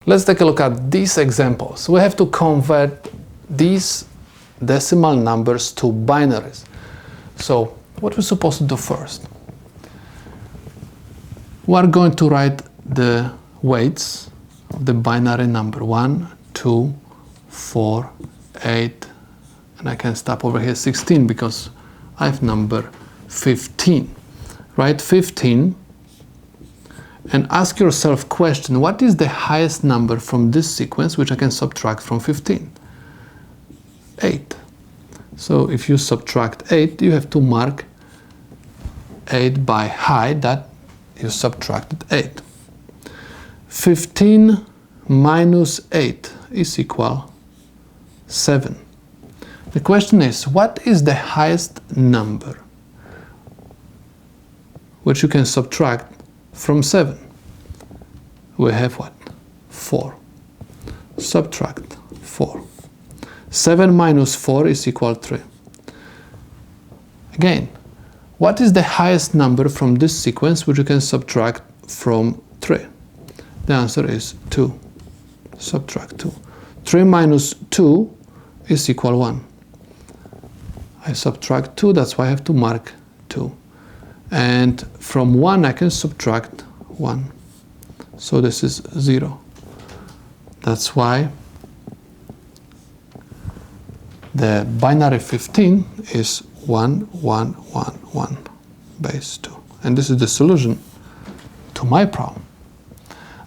Let's take a look at these examples. We have to convert these decimal numbers to binaries. So what we're supposed to do first? We're going to write the weights of the binary number 1, 2, 4, 8, and I can stop over here 16 because I have number 15. Write 15 and ask yourself question, what is the highest number from this sequence which I can subtract from 15? 8. So if you subtract 8, you have to mark 8 by high that you subtracted 8. 15 minus 8 is equal 7. The question is, what is the highest number which you can subtract from 7? We have what? 4. Subtract 4. 7 minus 4 is equal 3. Again, what is the highest number from this sequence which you can subtract from 3? The answer is 2. Subtract 2. 3 minus 2 is equal 1. I subtract 2, that's why I have to mark 2. And from 1 I can subtract 1. So this is 0. That's why the binary 15 is 1, 1, 1, 1 base 2. And this is the solution to my problem.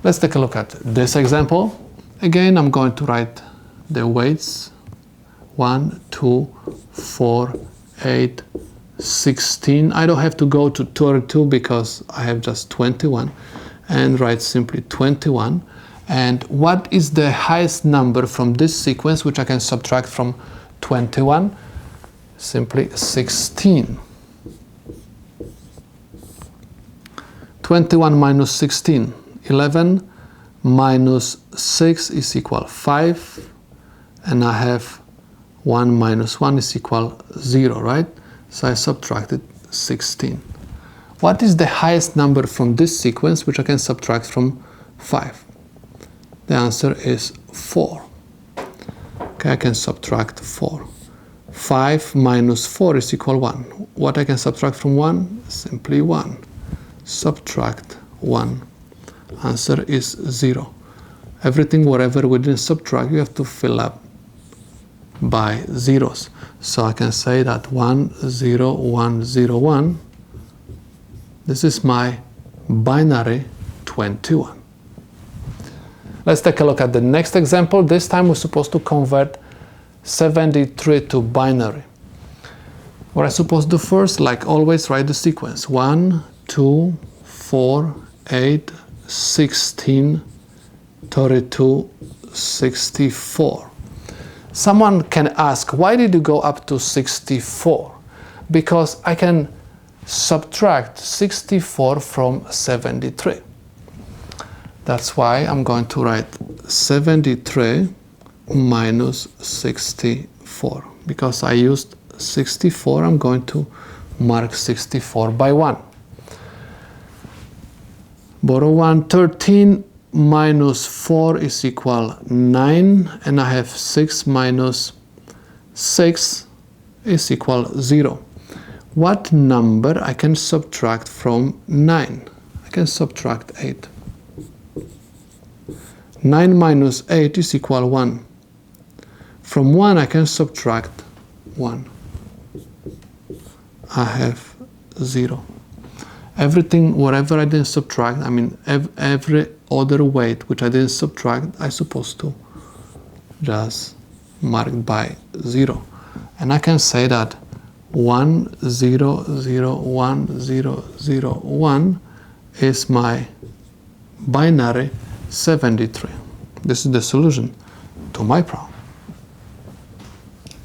Let's take a look at this example. Again, I'm going to write the weights 1, 2, 4, 8, 16. I don't have to go to 32 because I have just 21, and write simply 21. And what is the highest number from this sequence which I can subtract from 21? Simply 16. 21 minus 16, 11 minus 6 is equal 5, and I have 1 minus 1 is equal 0, right? So I subtracted 16. What is the highest number from this sequence which I can subtract from 5? The answer is 4. Okay, I can subtract 4. 5 minus 4 is equal 1. What I can subtract from 1? Simply 1. Subtract 1. Answer is 0. Everything, whatever we didn't subtract, you have to fill up by zeros. So I can say that 1, 0, 1, 0, 1. This is my binary 21. Let's take a look at the next example. This time we're supposed to convert 73 to binary. What I'm supposed to do first, like always, write the sequence. 1, 2, 4, 8, 16, 32, 64. Someone can ask, why did you go up to 64? Because I can subtract 64 from 73. That's why I'm going to write 73 minus 64. Because I used 64, I'm going to mark 64 by 1. Borrow 1, 13 minus 4 is equal 9, and I have 6 minus 6 is equal 0. What number I can subtract from 9? I can subtract 8. 9 minus 8 is equal 1. From 1 I can subtract 1. I have 0. Everything, whatever I didn't subtract, I mean every other weight which I didn't subtract, I'm supposed to just mark by 0. And I can say that 1, 0, 0, 1, 0, 0, 1 is my binary 73. This is the solution to my problem.